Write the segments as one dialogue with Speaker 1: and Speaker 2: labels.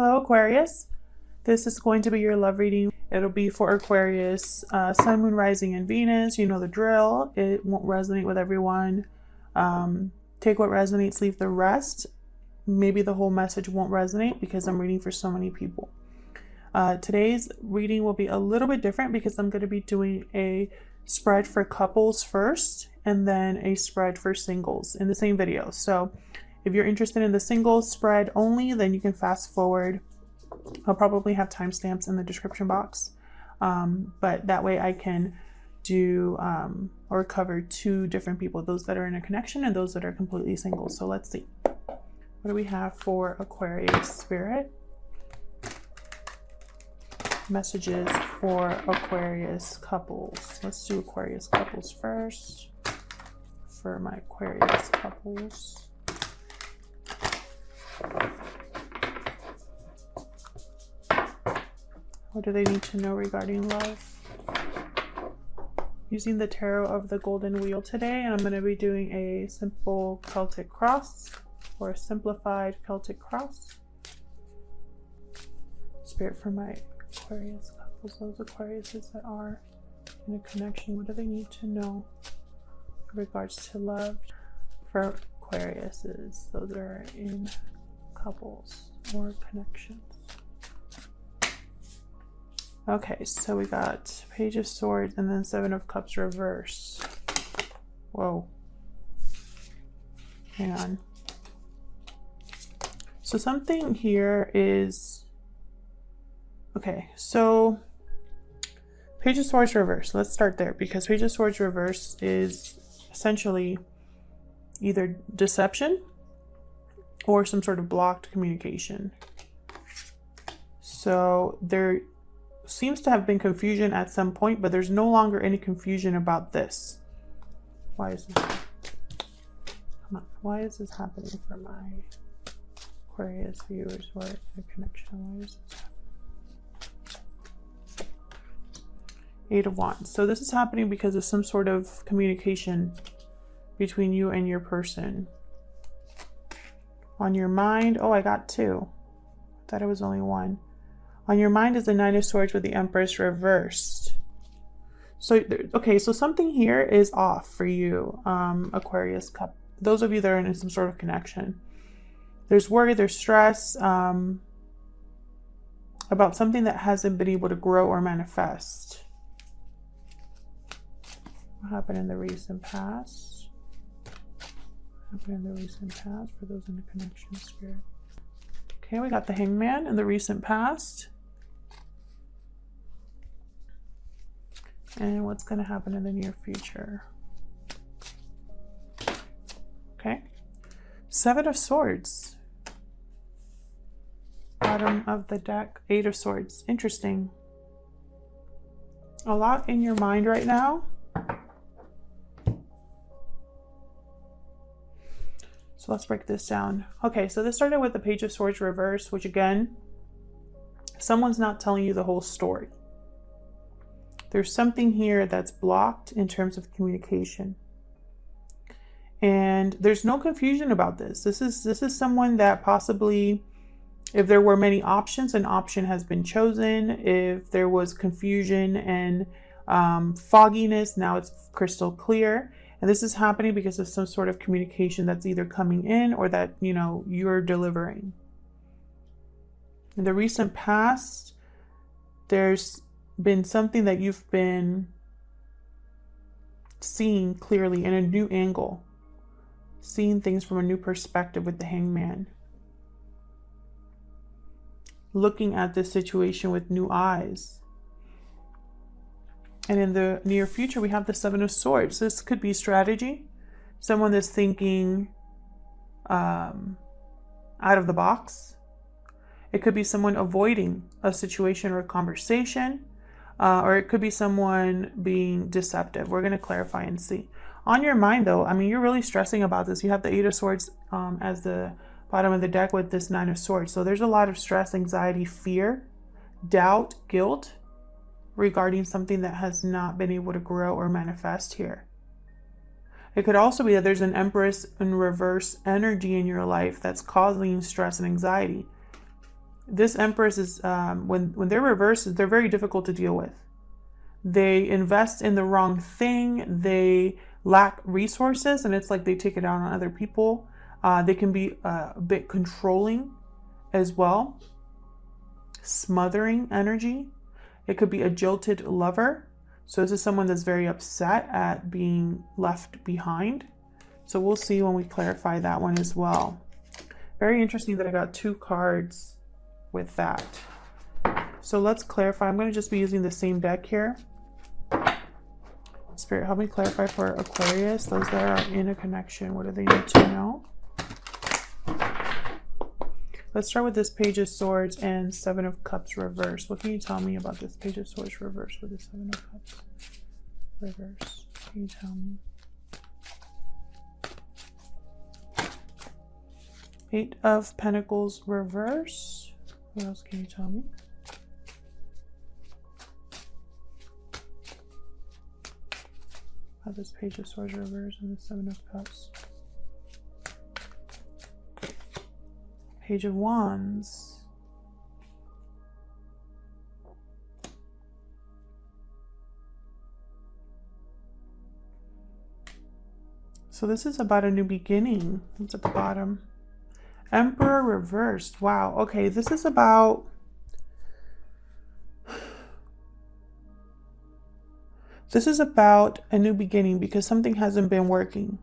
Speaker 1: Hello Aquarius, this is going to be your love reading. It'll be for Aquarius, Sun, Moon, Rising, and Venus. You know the drill. It won't resonate with everyone. Take what resonates, leave the rest. Maybe the whole message won't resonate because I'm reading for so many people. Today's reading will be a little bit different because I'm going to be doing a spread for couples first and then a spread for singles in the same video. So if you're interested in the singles spread only, then you can fast forward. I'll probably have timestamps in the description box, but that way I can do or cover two different people, those that are in a connection and those that are completely single. So let's see. What do we have for Aquarius Spirit? Messages for Aquarius couples. Let's do Aquarius couples first. For my Aquarius couples. What do they need to know regarding love? Using the tarot of the golden wheel today, and I'm going to be doing a simple Celtic cross or a simplified Celtic cross. Spirit for my Aquarius couples, those Aquariuses that are in a connection, what do they need to know in regards to love? For Aquariuses, those are in couples or connections. Okay, so we got Page of Swords and then Seven of Cups reverse. Whoa. Hang on. So something here is... Okay, so Page of Swords reverse. Let's start there because Page of Swords reverse is essentially either deception or some sort of blocked communication. So there seems to have been confusion at some point, but there's no longer any confusion about this. Why is this? Come on. Why is this happening for my Aquarius viewers who are in a connection? Why is this happening? Eight of Wands. So this is happening because of some sort of communication between you and your person. On your mind, oh, I got two. I thought it was only one. On your mind is the Nine of Swords with the Empress reversed. So, okay, so something here is off for you, Aquarius cup. Those of you that are in some sort of connection. There's worry, there's stress about something that hasn't been able to grow or manifest. What happened in the recent past? What happened in the recent past for those in the connection spirit? Okay, we got the Hangman in the recent past. And what's going to happen in the near future? Okay. Seven of Swords. Bottom of the deck. Eight of Swords. Interesting. A lot in your mind right now. So let's break this down. Okay, so this started with the Page of Swords reverse, which again, someone's not telling you the whole story. There's something here that's blocked in terms of communication. And there's no confusion about this. This is someone that possibly, if there were many options, an option has been chosen. If there was confusion and fogginess, now it's crystal clear. And this is happening because of some sort of communication that's either coming in or that, you know, you're delivering. In the recent past, there's been something that you've been seeing clearly in a new angle, seeing things from a new perspective with the Hangman, looking at this situation with new eyes. And in the near future, we have the Seven of Swords. This could be strategy, someone that's thinking out of the box. It could be someone avoiding a situation or a conversation. Or it could be someone being deceptive. We're going to clarify and see. On your mind, though, I mean, you're really stressing about this. You have the Eight of Swords as the bottom of the deck with this Nine of Swords. So there's a lot of stress, anxiety, fear, doubt, guilt regarding something that has not been able to grow or manifest here. It could also be that there's an Empress in reverse energy in your life that's causing stress and anxiety. This Empress is, when they're reversed, they're very difficult to deal with. They invest in the wrong thing. They lack resources, and it's like they take it out on other people. They can be a bit controlling as well. Smothering energy. It could be a jilted lover. So this is someone that's very upset at being left behind. So we'll see when we clarify that one as well. Very interesting that I got 2 cards with that. So let's clarify. I'm going to just be using the same deck here. Spirit, help me clarify for Aquarius, those that are in a connection. What do they need to know? Let's start with this Page of Swords and 7 of Cups reverse. What can you tell me about this Page of Swords reverse with the 7 of Cups reverse? What can you tell me? 8 of Pentacles reverse. What else can you tell me? About this Page of Swords reverse and the 7 of Cups. Page of Wands. So this is about a new beginning. It's at the bottom. Emperor reversed. Wow. Okay, this is about... This is about a new beginning because something hasn't been working.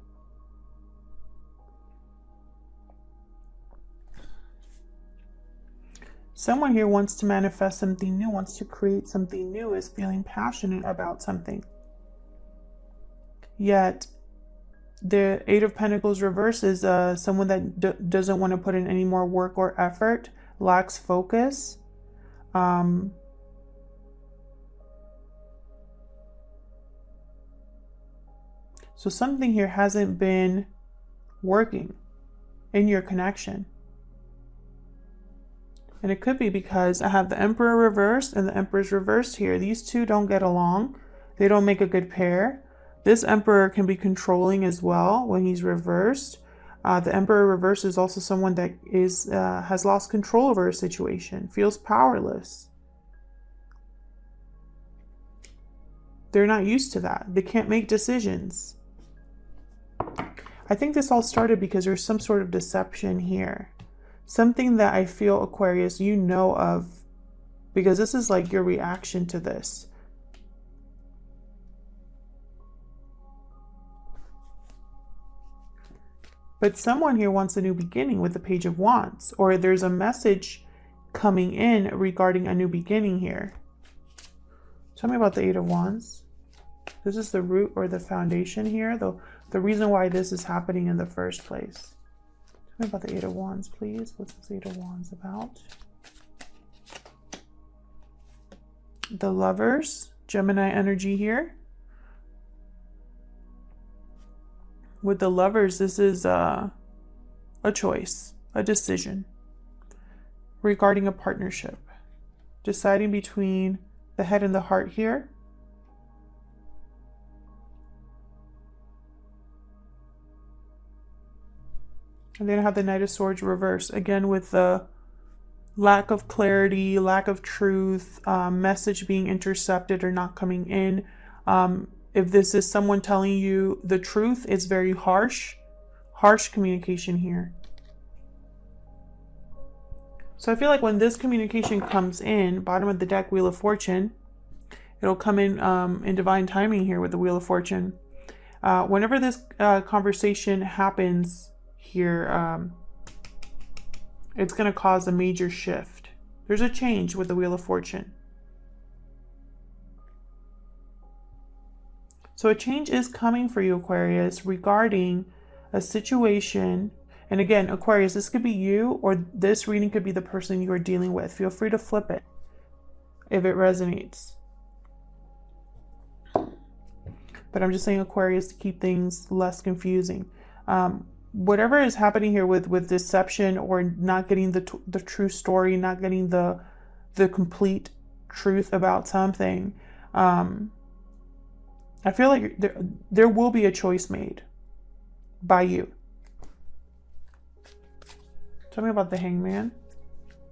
Speaker 1: Someone here wants to manifest something new, wants to create something new, is feeling passionate about something. Yet, the 8 of Pentacles reverse is someone that doesn't want to put in any more work or effort, lacks focus. So something here hasn't been working in your connection. And it could be because I have the Emperor reversed and the Empress reversed here. These two don't get along. They don't make a good pair. This Emperor can be controlling as well when he's reversed. The Emperor reversed is also someone that is has lost control over a situation, feels powerless. They're not used to that. They can't make decisions. I think this all started because there's some sort of deception here. Something that I feel, Aquarius, you know of, because this is like your reaction to this. But someone here wants a new beginning with the Page of Wands, or there's a message coming in regarding a new beginning here. Tell me about the 8 of Wands. This is the root or the foundation here, the reason why this is happening in the first place. Tell me about the 8 of Wands, please. What's this 8 of Wands about? The Lovers, Gemini energy here. With the Lovers, this is a choice, a decision regarding a partnership. Deciding between the head and the heart here. And then I have the Knight of Swords reverse, again with the lack of clarity, lack of truth, message being intercepted or not coming in. If this is someone telling you the truth, it's very harsh communication here. So I feel like when this communication comes in, bottom of the deck, Wheel of Fortune, it'll come in divine timing here with the Wheel of Fortune. Whenever this conversation happens here, it's going to cause a major shift. There's a change with the Wheel of Fortune. So a change is coming for you, Aquarius, regarding a situation. And again, Aquarius, this could be you, or this reading could be the person you are dealing with. Feel free to flip it if it resonates. But I'm just saying, Aquarius, to keep things less confusing. Whatever is happening here with deception or not getting the true story, not getting the complete truth about something, I feel like there will be a choice made by you. Tell me about the Hangman.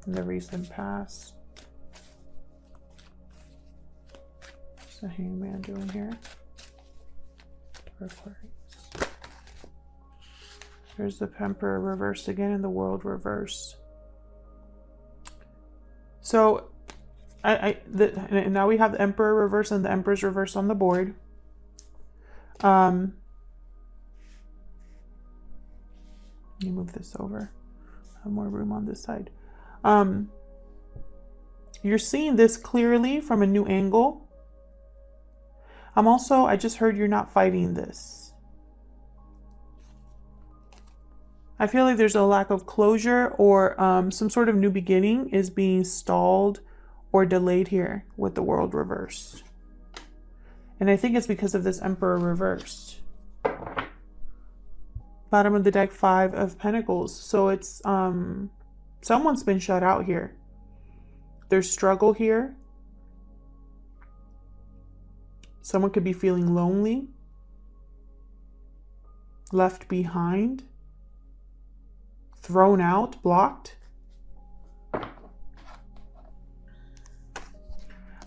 Speaker 1: in the recent past. What's the Hangman doing here for Aquarius? There's the Emperor reversed again and the World reversed. So and now we have the Emperor reverse and the Empress reverse on the board. Let me move this over. I have more room on this side. You're seeing this clearly from a new angle. I just heard you're not fighting this. I feel like there's a lack of closure, or some sort of new beginning is being stalled or delayed here with the World reversed. And I think it's because of this Emperor reversed. Bottom of the deck, 5 of Pentacles. So it's someone's been shut out here. There's struggle here. Someone could be feeling lonely, left behind, thrown out, blocked.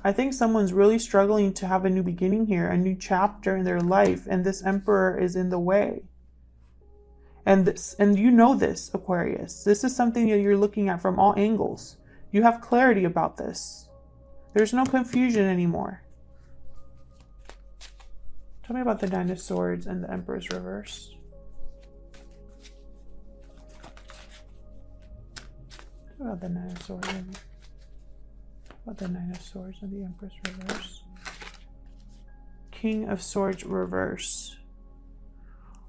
Speaker 1: I think someone's really struggling to have a new beginning here, a new chapter in their life, and this Emperor is in the way. And you know this, Aquarius. This is something that you're looking at from all angles. You have clarity about this. There's no confusion anymore. Tell me about the Nine of Swords and the Emperor's reverse. Tell me about the Nine of Swords and the Nine of Swords and the Empress reverse. King of Swords reverse.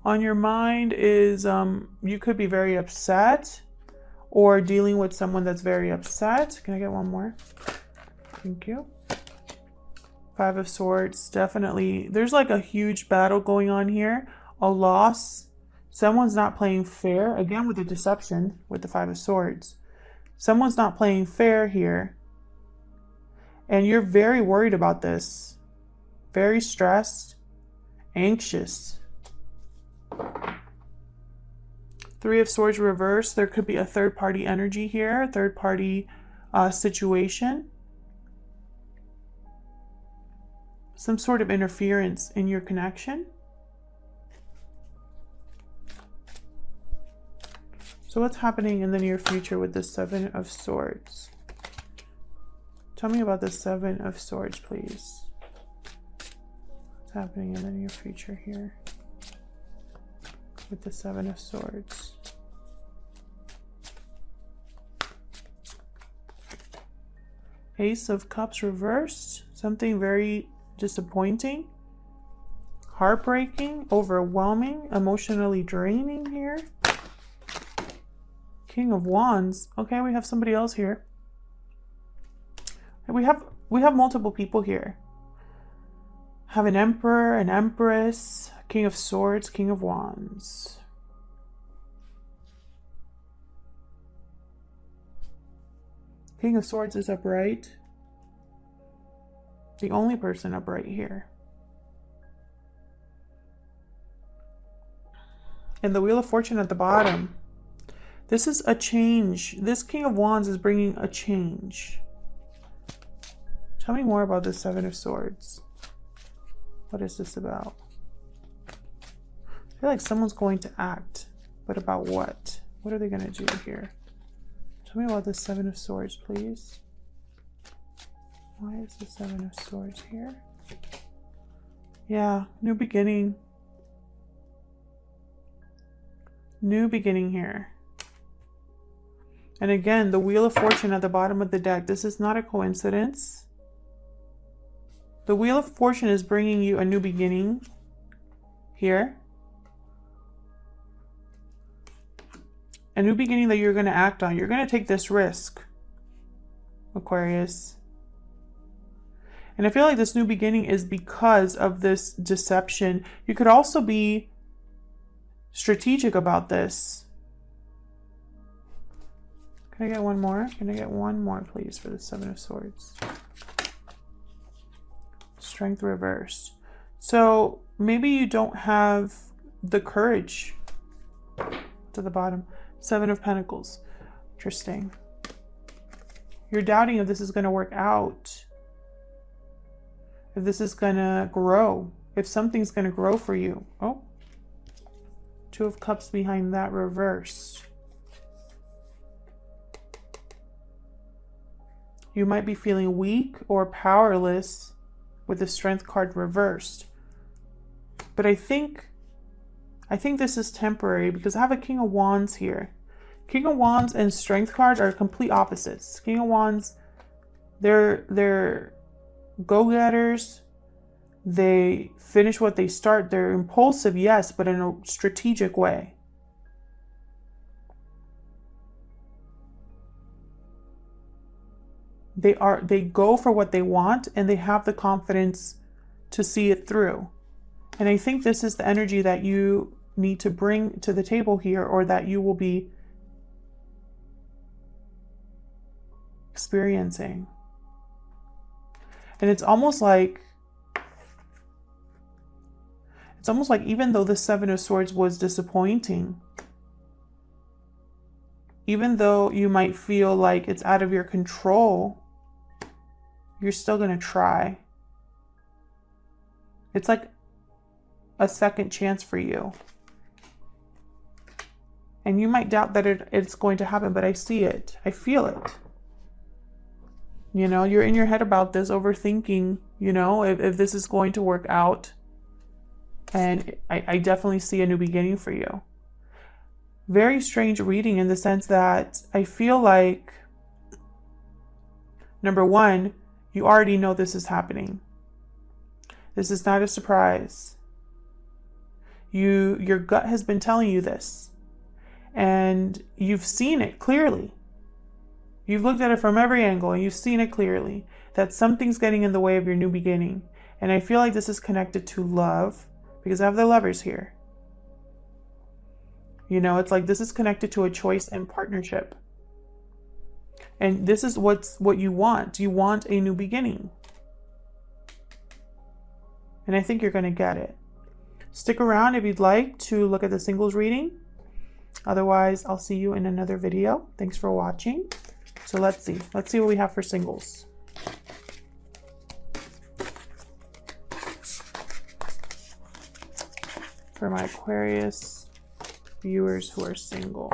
Speaker 1: On your mind is you could be very upset or dealing with someone that's very upset. Can I get one more? Thank you. 5 of Swords, definitely. There's like a huge battle going on here. A loss. Someone's not playing fair. Again, with the deception with the 5 of Swords. Someone's not playing fair here. And you're very worried about this. Very stressed. Anxious. 3 of Swords reversed. There could be a third-party energy here. A third-party situation. Some sort of interference in your connection. So what's happening in the near future with the 7 of Swords? Tell me about the 7 of Swords, please. What's happening in the near future here with the 7 of Swords? Ace of Cups reversed. Something very disappointing, heartbreaking, overwhelming, emotionally draining here. King of Wands. Okay, we have somebody else here. We have multiple people here. Have an Emperor, an Empress, King of Swords, King of Wands. King of Swords is upright. The only person upright here. And the Wheel of Fortune at the bottom. This is a change. This King of Wands is bringing a change. Tell me more about the 7 of Swords. What is this about? I feel like someone's going to act. But about what? What are they going to do here? Tell me about the 7 of Swords, please. Why is the 7 of Swords here? Yeah, new beginning. New beginning here. And again, the Wheel of Fortune at the bottom of the deck. This is not a coincidence. The Wheel of Fortune is bringing you a new beginning here. A new beginning that you're going to act on. You're going to take this risk, Aquarius. And I feel like this new beginning is because of this deception. You could also be strategic about this. Can I get one more? Can I get one more, please, for the 7 of Swords? Strength reversed. So maybe you don't have the courage. To the bottom. 7 of Pentacles. Interesting. You're doubting if this is going to work out, if this is going to grow, if something's going to grow for you. Oh, Two of Cups behind that reversed. You might be feeling weak or powerless with the Strength card reversed. But I think this is temporary because I have a King of Wands here. King of Wands and Strength cards are complete opposites. King of Wands, they're go-getters. They finish what they start. They're impulsive, yes, but in a strategic way. They go for what they want, and they have the confidence to see it through. And I think this is the energy that you need to bring to the table here, or that you will be experiencing. And it's almost like even though the Seven of Swords was disappointing, even though you might feel like it's out of your control, you're still going to try. It's like a second chance for you. And you might doubt that it's going to happen, but I see it. I feel it. You know, you're in your head about this, overthinking, you know, if this is going to work out. And I definitely see a new beginning for you. Very strange reading in the sense that I feel like, number one, you already know this is happening. This is not a surprise. Your gut has been telling you this. And you've seen it clearly. You've looked at it from every angle and you've seen it clearly that something's getting in the way of your new beginning. And I feel like this is connected to love because I have the Lovers here. You know, it's like this is connected to a choice and partnership. And this is what you want. You want a new beginning. And I think you're going to get it. Stick around if you'd like to look at the singles reading. Otherwise, I'll see you in another video. Thanks for watching. So let's see. Let's see what we have for singles. For my Aquarius viewers who are single.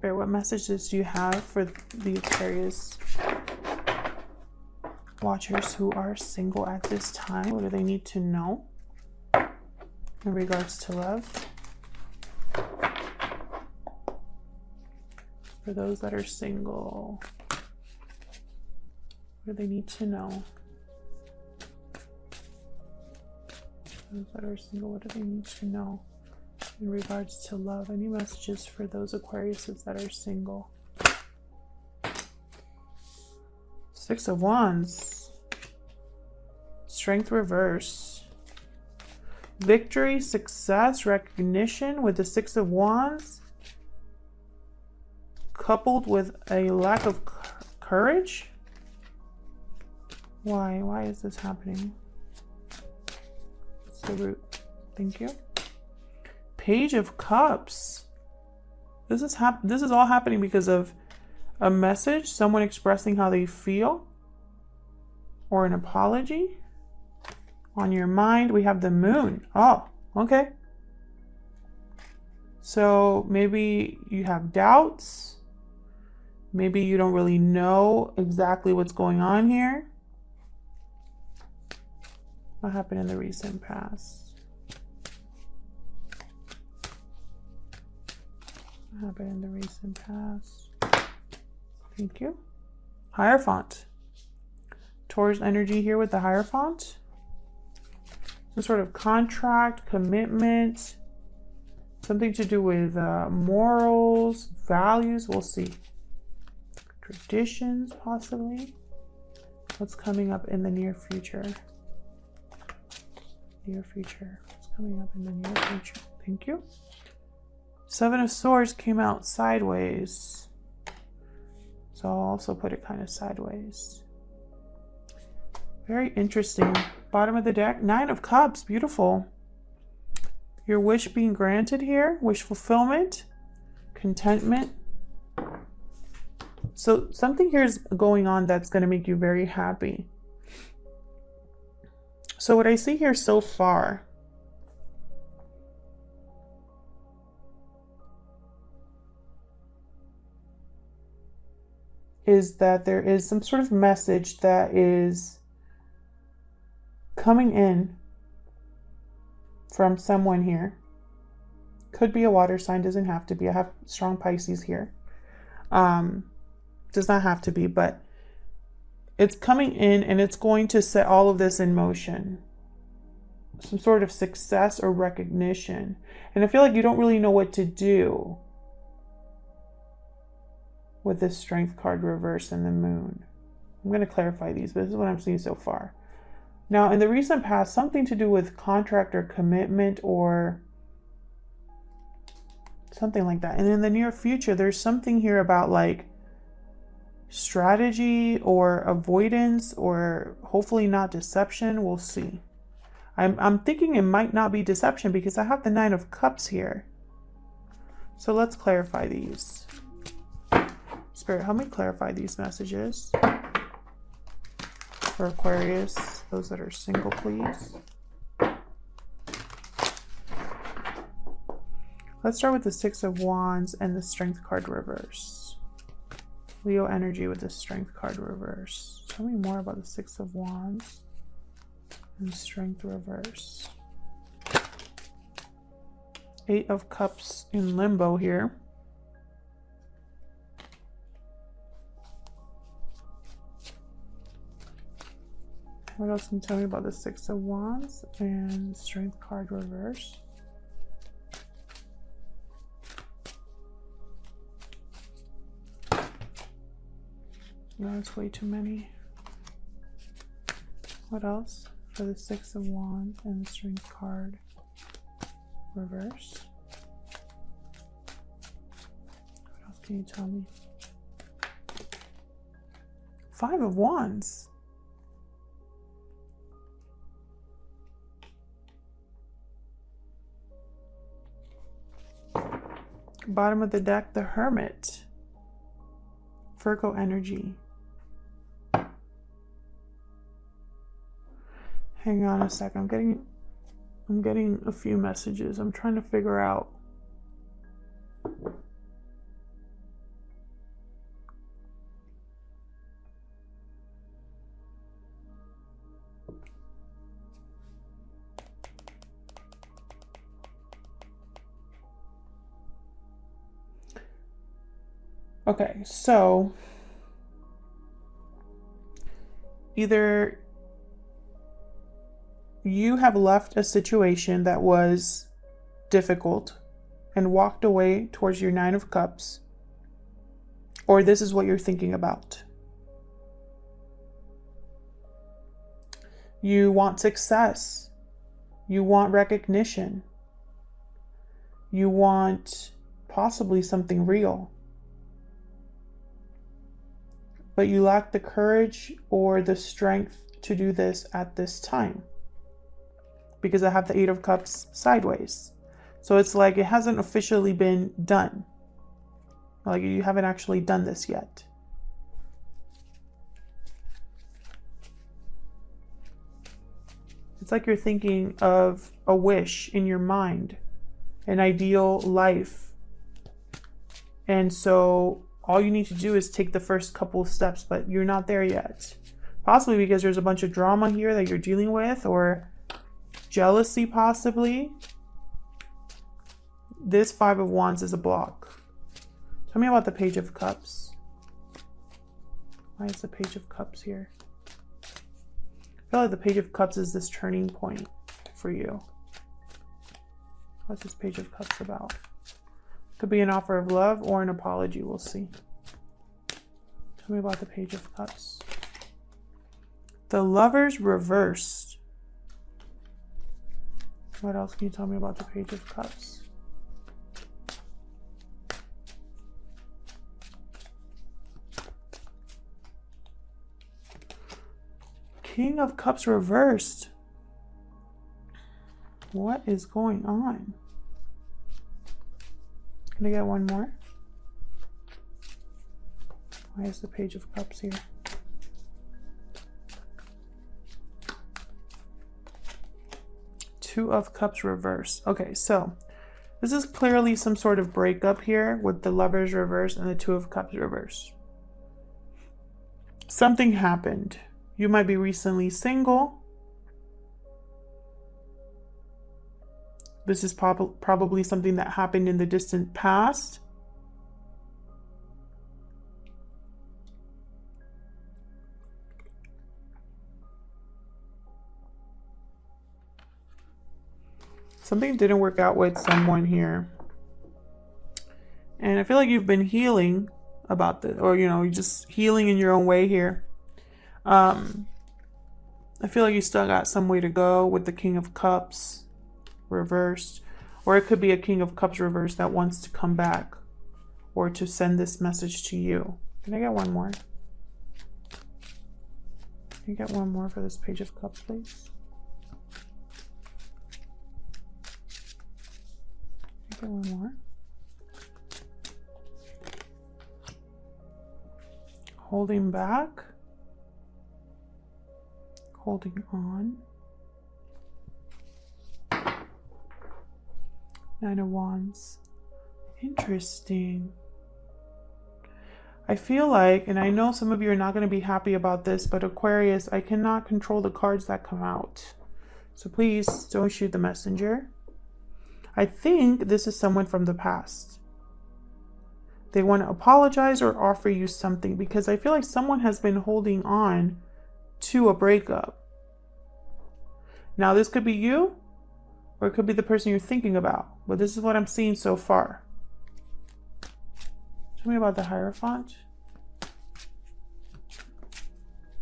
Speaker 1: Bear, what messages do you have for the Aquarius watchers who are single at this time? What do they need to know in regards to love? For those that are single, what do they need to know? Those that are single, what do they need to know in regards to love? Any messages for those Aquariuses that are single? Six of Wands. Strength reverse. Victory, success, recognition with the Six of Wands. Coupled with a lack of courage. Why is this happening? The root. Thank you. Page of Cups. This is all happening because of a message, someone expressing how they feel, or an apology. On your mind, we have the Moon. Oh, okay. So maybe you have doubts. Maybe you don't really know exactly what's going on here. What happened in the recent past? What happened in the recent past? Thank you. Hierophant. Taurus energy here with the Hierophant. Some sort of contract, commitment, something to do with morals, values. We'll see. Traditions, possibly. What's coming up in the near future? Near future. What's coming up in the near future? Thank you. Seven of Swords came out sideways. So I'll also put it kind of sideways. Very interesting. Bottom of the deck, Nine of Cups. Beautiful. Your wish being granted here. Wish fulfillment. Contentment. So something here is going on that's going to make you very happy. So what I see here so far is that there is some sort of message that is coming in from someone here. Could be a water sign, doesn't have to be. I have strong Pisces here. Does not have to be, but it's coming in and it's going to set all of this in motion. Some sort of success or recognition. And I feel like you don't really know what to do with this Strength card reverse and the Moon. I'm going to clarify these, but this is what I'm seeing so far. Now, in the recent past, something to do with contract or commitment or something like that. And in the near future, there's something here about like strategy or avoidance or hopefully not deception. We'll see. I'm thinking it might not be deception because I have the Nine of Cups here. So let's clarify these. Spirit, help me clarify these messages for Aquarius, those that are single, please. Let's start with the Six of Wands and the Strength card reverse. Leo energy with the Strength card reverse. Tell me more about the Six of Wands and Strength reverse. Eight of Cups in limbo here. What else can you tell me about the Six of Wands and Strength card reverse? No, it's way too many. What else for the Six of Wands and the Strength card reverse? What else can you tell me? Five of Wands. Bottom of the deck, the Hermit. Virgo energy. Hang on a sec. I'm getting a few messages. I'm trying to figure out. Okay, so either you have left a situation that was difficult and walked away towards your Nine of Cups, or this is what you're thinking about. You want success. You want recognition. You want possibly something real. But you lack the courage or the strength to do this at this time. Because I have the Eight of Cups sideways. So it's like it hasn't officially been done. Like you haven't actually done this yet. It's like you're thinking of a wish in your mind, an ideal life. And so all you need to do is take the first couple of steps, but you're not there yet. Possibly because there's a bunch of drama here that you're dealing with, or jealousy possibly. This Five of Wands is a block. Tell me about the Page of Cups. Why is the Page of Cups here? I feel like the Page of Cups is this turning point for you. What's this Page of Cups about? Could be an offer of love or an apology. We'll see. Tell me about the Page of Cups. The Lovers reversed. What else can you tell me about the Page of Cups? King of Cups reversed. What is going on? Can I get one more? Why is the Page of Cups here? Two of Cups reversed. Okay, so this is clearly some sort of breakup here with the Lovers reversed and the Two of Cups reversed. Something happened. You might be recently single. This is probably something that happened in the distant past. Something didn't work out with someone here. And I feel like you've been healing about this, or, you know, you're just healing in your own way here. I feel like you still got some way to go with the King of Cups reversed. Or it could be a King of Cups reversed that wants to come back or to send this message to you. Can I get one more? Can you get one more for this Page of Cups, please? Get one more. Holding back. Holding on. Nine of Wands. Interesting. I feel like, and I know some of you are not going to be happy about this, but Aquarius, I cannot control the cards that come out. So please don't shoot the messenger. I think this is someone from the past. They want to apologize or offer you something, because I feel like someone has been holding on to a breakup. Now, this could be you, or it could be the person you're thinking about, but this is what I'm seeing so far. Tell me about the Hierophant.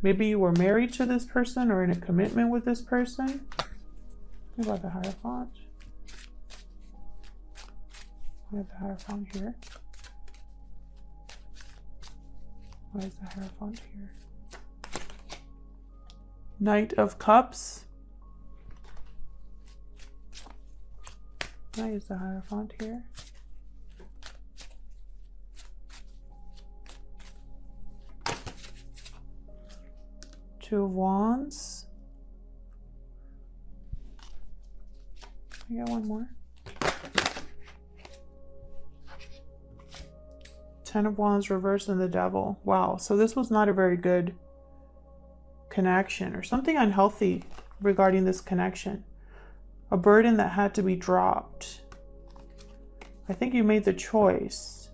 Speaker 1: Maybe you were married to this person or in a commitment with this person. Tell me about the Hierophant. We have the Hierophant here. Why is the Hierophant here? Knight of Cups. Why is the Hierophant here? Two of Wands. I got one more. Ten of Wands reversed and the Devil. Wow, so this was not a very good connection, or something unhealthy regarding this connection. A burden that had to be dropped. I think you made the choice.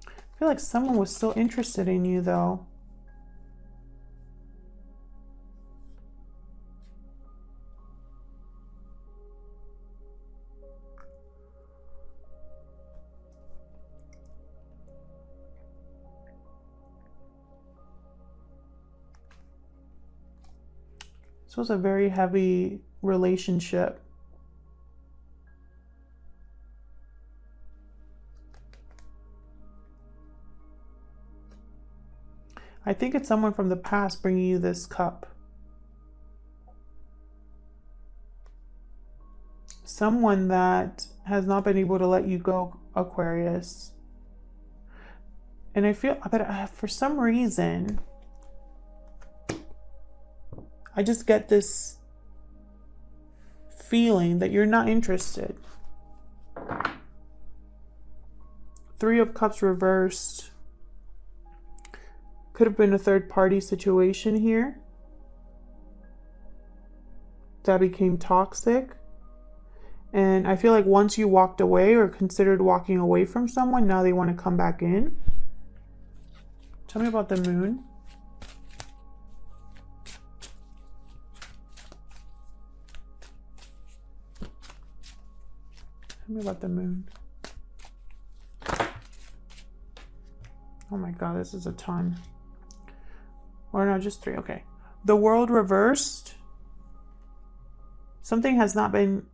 Speaker 1: I feel like someone was still interested in you, though. This was a very heavy relationship. I think it's someone from the past bringing you this cup. Someone that has not been able to let you go, Aquarius. And I feel, but for some reason, I just get this feeling that you're not interested. Three of Cups reversed. Could have been a third party situation here that became toxic. And I feel like once you walked away or considered walking away from someone, now they want to come back in. Tell me about the Moon. Tell me about the Moon. Oh my God, this is a ton. Or no, just three. Okay. The World reversed. Something has not been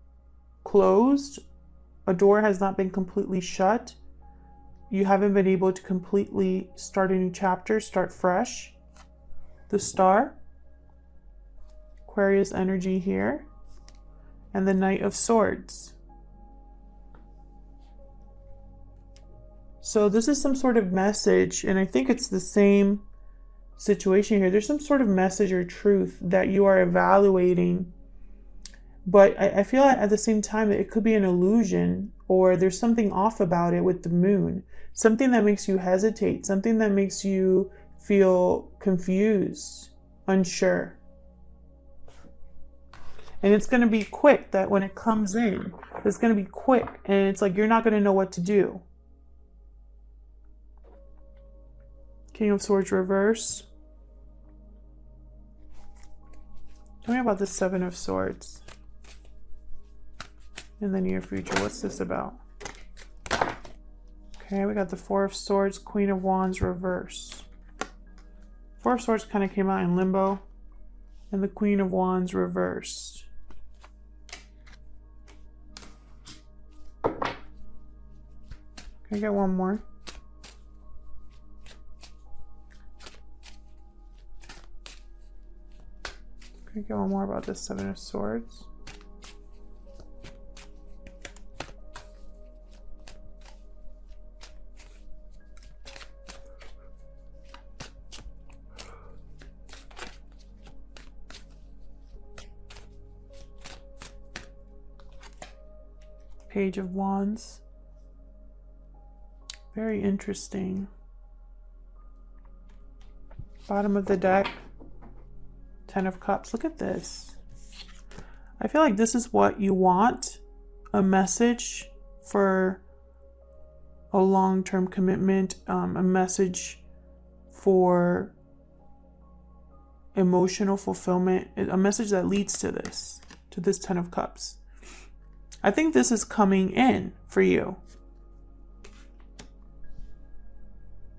Speaker 1: closed. A door has not been completely shut. You haven't been able to completely start a new chapter, start fresh. The Star. Aquarius energy here. And the Knight of Swords. So this is some sort of message, and I think it's the same situation here. There's some sort of message or truth that you are evaluating, but I feel like at the same time that it could be an illusion, or there's something off about it with the moon, something that makes you hesitate, something that makes you feel confused, unsure. And it's going to be quick, that when it comes in, it's going to be quick, and it's like you're not going to know what to do. King of Swords reverse. Tell me about the Seven of Swords in the near future. What's this about? Okay, we got the Four of Swords, Queen of Wands reverse. Four of Swords kind of came out in limbo, and the Queen of Wands reversed. Can I get one more? Can I get one more about this Seven of Swords? Page of Wands. Very interesting. Bottom of the deck. Ten of Cups. Look at this. I feel like this is what you want. A message for a long-term commitment. A message for emotional fulfillment. A message that leads to this Ten of Cups. I think this is coming in for you.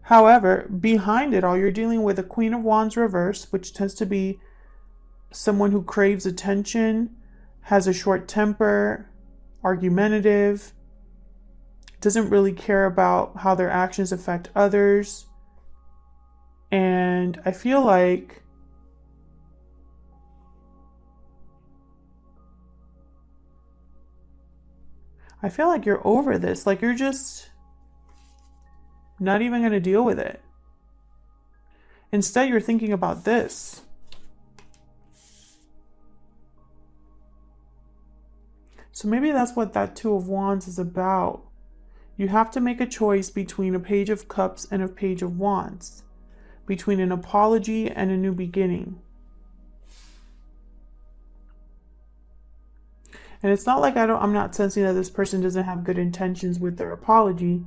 Speaker 1: However, behind it all, you're dealing with a Queen of Wands reverse, which tends to be someone who craves attention, has a short temper, argumentative, doesn't really care about how their actions affect others. And I feel like you're over this. Like you're just not even going to deal with it. Instead, you're thinking about this. So maybe that's what that Two of Wands is about. You have to make a choice between a Page of Cups and a Page of Wands, between an apology and a new beginning. And it's not like I'm not sensing that this person doesn't have good intentions with their apology.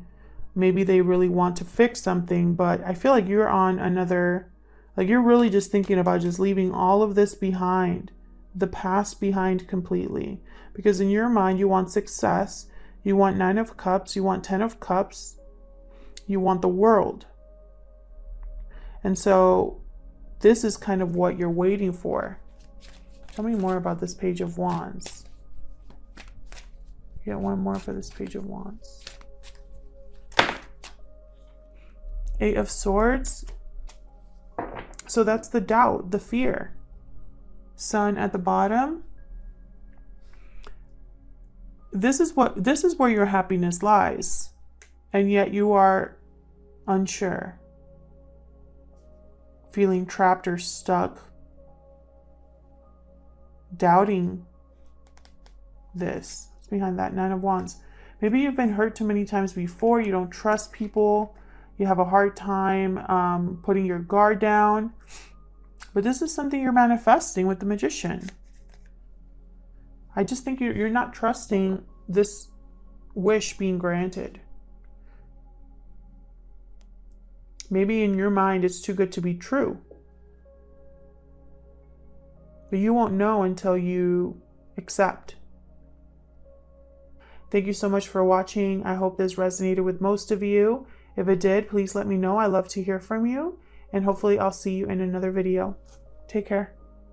Speaker 1: Maybe they really want to fix something, but I feel like you're on another, like you're really just thinking about just leaving all of this behind, the past behind completely. Because in your mind, you want success, you want Nine of Cups, you want Ten of Cups, you want the world. And so this is kind of what you're waiting for. Tell me more about this Page of Wands. Get one more for this Page of Wands. Eight of Swords. So that's the doubt, the fear. Sun at the bottom. This is where your happiness lies. And yet you are unsure. Feeling trapped or stuck. Doubting this. It's behind that Nine of Wands. Maybe you've been hurt too many times before. You don't trust people. You have a hard time putting your guard down. But this is something you're manifesting with the Magician. I just think you're not trusting this wish being granted. Maybe in your mind it's too good to be true. But you won't know until you accept. Thank you so much for watching. I hope this resonated with most of you. If it did, please let me know. I love to hear from you. And hopefully I'll see you in another video. Take care.